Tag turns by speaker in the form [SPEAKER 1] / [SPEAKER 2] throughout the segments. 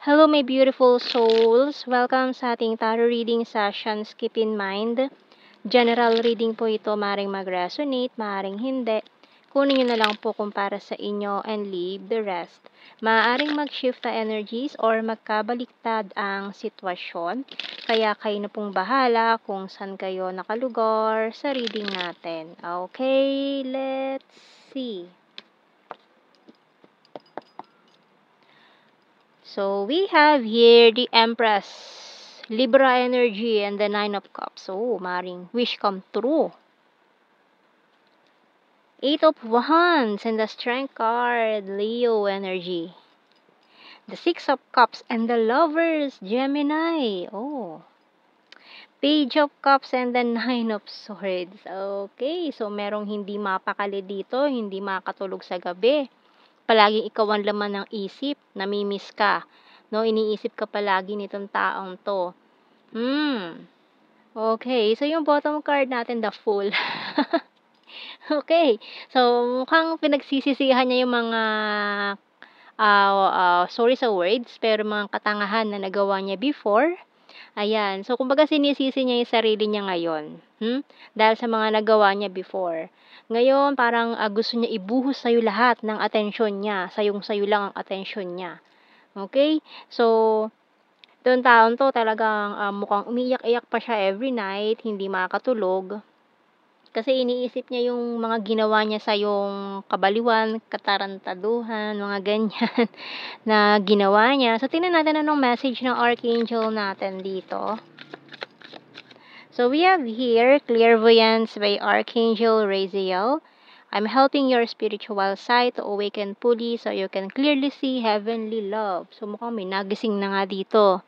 [SPEAKER 1] Hello my beautiful souls! Welcome sa ating tarot reading sessions. Keep in mind, general reading po ito, maaaring mag-resonate, maaaring hindi. Kunin nyo na lang po kung para sa inyo and leave the rest. Maaaring mag-shift na energies or magkabaliktad ang sitwasyon. Kaya kayo na pong bahala kung saan kayo nakalugar sa reading natin. Okay, let's see. So, we have here the Empress, Libra energy, and the Nine of Cups. So, maring wish come true. Eight of Wands and the Strength card, Leo energy. The Six of Cups and the Lovers, Gemini. Oh. Page of Cups and the Nine of Swords. Okay, so merong hindi mapakali dito, hindi makatulog sa gabi. Palaging ikaw ang laman ng isip, namimiss ka. No, iniisip ka palagi nitong taong to. Okay, so yung bottom card natin, the Fool. Okay, so mukhang pinagsisisihan niya yung mga sorry sa words, pero mga katangahan na nagawa niya before. Ayan, so kumbaga sinisisi niya yung sarili niya ngayon. Dahil sa mga nagawa niya before. Ngayon, parang gusto niya ibuhos sa'yo lahat ng atensyon niya. Sayong-sayo lang ang atensyon niya. Okay? So, doon taon to talagang mukhang umiyak-iyak pa siya every night, hindi makakatulog. Kasi iniisip niya yung mga ginawa niya sa yung kabaliwan, katarantaduhan, mga ganyan na ginawa niya. So, tingnan natin anong message ng Archangel natin dito. So, we have here, Clairvoyance by Archangel Raziel. I'm helping your spiritual sight to awaken fully so you can clearly see heavenly love. So, mukhang may nagising na nga dito.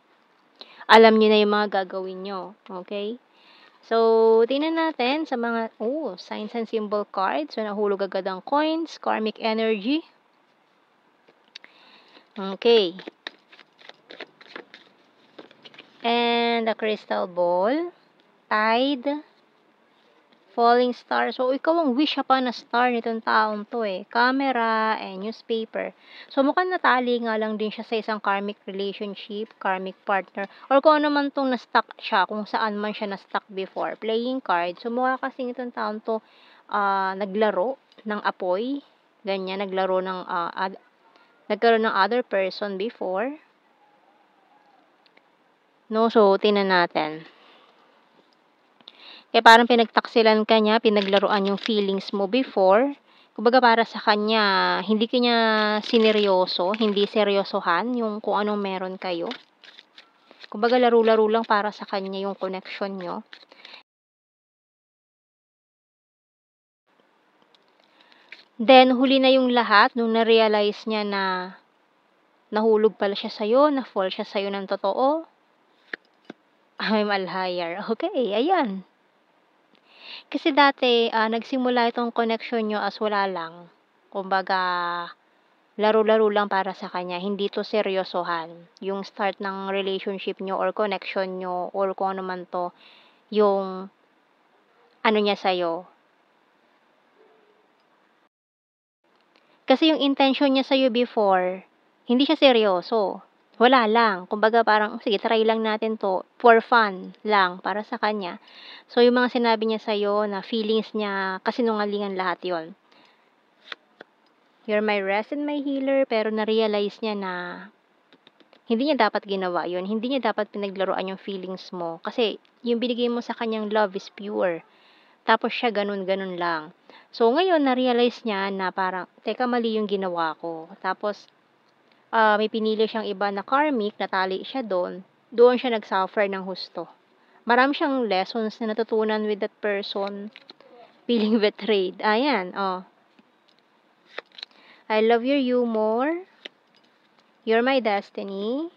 [SPEAKER 1] Alam niyo na yung mga gagawin niyo. Okay? So, tingnan natin sa mga, signs and symbol cards. So, nahulog agad ang coins, karmic energy. Okay. And the crystal ball. Tide, falling star. So, ikaw ang wish upon a star nitong taong to eh. Camera and newspaper. So, mukhang natali nga lang din siya sa isang karmic relationship, karmic partner, or kung ano man tong na-stuck siya, kung saan man siya na-stuck before. Playing card. So, mukha kasi nitong taong to naglaro ng apoy. Ganyan, nagkaroon ng other person before. No, so, tingnan natin. Kaya parang pinagtaksilan ka niya, pinaglaruan yung feelings mo before. Kumbaga para sa kanya, hindi kanya sineryoso, hindi seryosohan yung kung anong meron kayo. Kumbaga laro-laro lang para sa kanya yung connection nyo. Then, huli na yung lahat nung na-realize niya na nahulog pala siya sa'yo, na-fall siya sa'yo ng totoo. I'm a liar. Okay, ayan. Kasi dati, nagsimula itong connection nyo as wala lang. Kumbaga, laro-laro lang para sa kanya. Hindi to seryosohan. Yung start ng relationship nyo or connection nyo or kung ano man to, yung ano niya sa'yo. Kasi yung intention niya sa'yo before, hindi siya seryoso. Wala lang. Kumbaga parang, sige, try lang natin to for fun lang para sa kanya. So, yung mga sinabi niya sa'yo na feelings niya, kasinungalingan lahat yon. You're my rest and my healer, pero na-realize niya na hindi niya dapat ginawa yon. Hindi niya dapat pinaglaruan yung feelings mo. Kasi, yung binigay mo sa kanyang love is pure. Tapos siya ganun-ganun lang. So, ngayon, na-realize niya na parang, teka, mali yung ginawa ko. Tapos, may pinili siyang iba na karmic, natali siya doon. Doon siya nag-suffer ng husto. Marami siyang lessons na natutunan with that person. Feeling betrayed. Ayan, I love your humor. You're my destiny.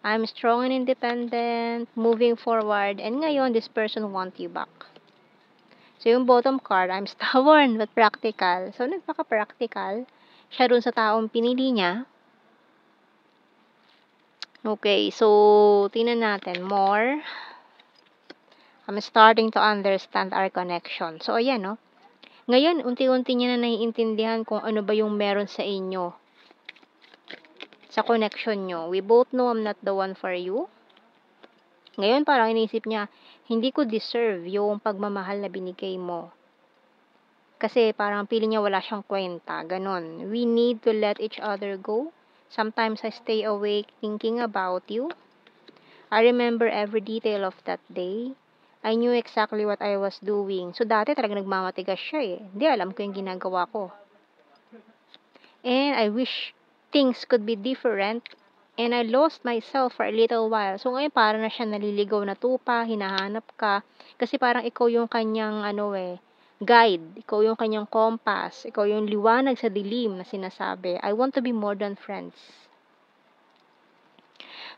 [SPEAKER 1] I'm strong and independent, moving forward, and ngayon, this person want you back. So, yung bottom card, I'm stubborn but practical. So, nagpaka-practical siya dun sa taong pinili niya. Okay, so, tingnan natin more. I'm starting to understand our connection. So, ayan, no? Ngayon, unti-unti niya na naiintindihan kung ano ba yung meron sa inyo. sa connection nyo. We both know I'm not the one for you. Ngayon, parang inisip niya, hindi ko deserve yung pagmamahal na binigay mo. Kasi parang feeling niya wala siyang kwenta. Ganon. We need to let each other go. Sometimes I stay awake thinking about you. I remember every detail of that day. I knew exactly what I was doing. So, dati talaga nagmamatigas siya eh. Hindi, alam ko yung ginagawa ko. And I wish things could be different. And I lost myself for a little while. So, ngayon parang na siya naliligaw na tupa, hinahanap ka. Kasi parang ikaw yung kanyang, guide. Ikaw yung kanyang compass. Ikaw yung liwanag sa dilim na sinasabi. I want to be more than friends.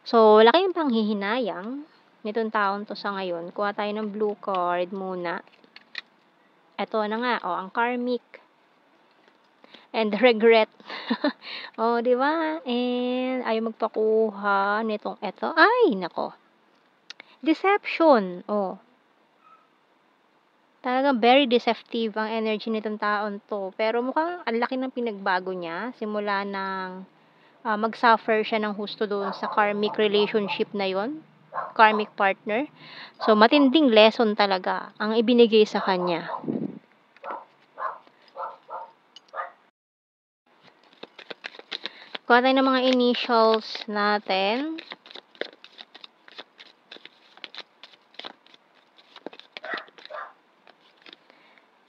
[SPEAKER 1] So, wala kayong panghihinayang nitong taon to sa ngayon. Kuha tayo ng blue card muna. Ito na nga, ang karmic. And regret. Di ba? And ayaw magpakuha nitong ito. Ay, nako. Deception. Talagang very deceptive ang energy nitong taon to. Pero mukhang ang laki ng pinagbago niya. Simula ng mag-suffer siya ng husto doon sa karmic relationship na yon, karmic partner. So, matinding lesson talaga ang ibinigay sa kanya. Kuha tayo ng mga initials natin.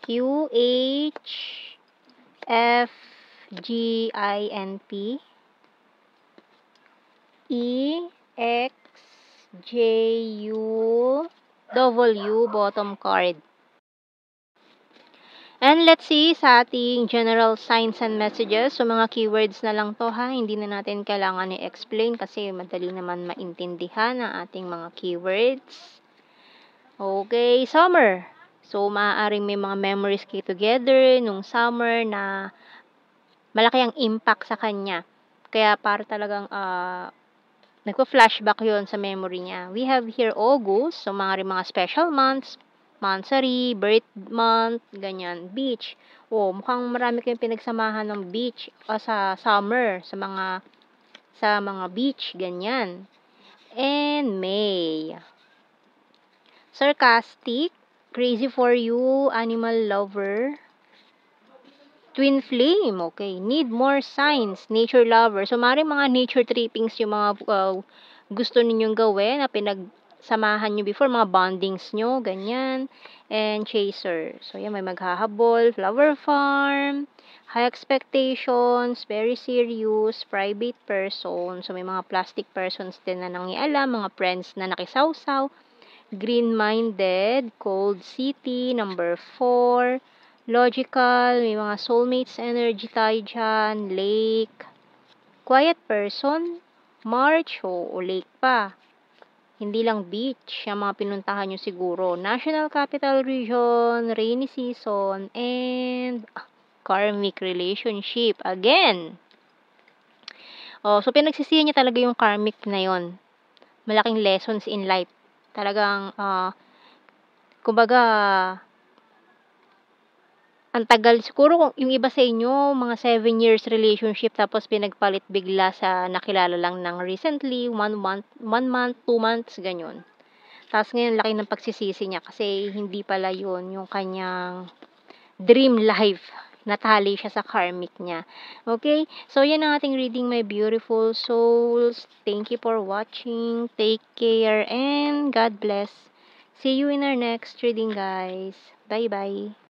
[SPEAKER 1] Q, H, F, G, I, N, P. E, X, J, U, W, bottom card. And let's see sa ating general signs and messages. So, mga keywords na lang to ha. Hindi na natin kailangan i-explain kasi madali naman maintindihan ang ating mga keywords. Okay, summer. So, maaaring may mga memories kayo together nung summer na malaki ang impact sa kanya. Kaya para talagang nagpa-flashback yon sa memory niya. We have here August, so mga special months, monthsary, birth month, ganyan, beach. Mukhang marami kayong pinagsamahan ng beach sa summer, sa mga beach, ganyan. And May. Sarcastic, crazy for you, animal lover, twin flame, okay. Need more signs, nature lover. So, maaaring mga nature trippings yung mga gusto ninyong gawin na pinagsamahan nyo before, mga bondings nyo, ganyan. And chaser. So, yan, may maghahabol, flower farm, high expectations, very serious, private person. So, may mga plastic persons din na nangialam, mga friends na nakisawsaw, green-minded, cold city, number 4, logical, may mga soulmates energy tayo dyan, lake, quiet person, March, lake pa. Hindi lang beach, ang mga pinuntahan nyo siguro. National Capital Region, rainy season, and karmic relationship. Again. So pinagsisihan niya talaga yung karmic na yon. Malaking lessons in life. Talagang, kumbaga, ang tagal, siguro kung yung iba sa inyo, mga 7 years relationship, tapos pinagpalit bigla sa nakilala lang ng recently, 1 month, 2 months, ganyan. Tapos ngayon, laki ng pagsisisi niya kasi hindi pala yun yung kanyang dream life. Natali siya sa karmic niya. Okay? So, yan ang ating reading, my beautiful souls. Thank you for watching. Take care and God bless. See you in our next reading, guys. Bye-bye.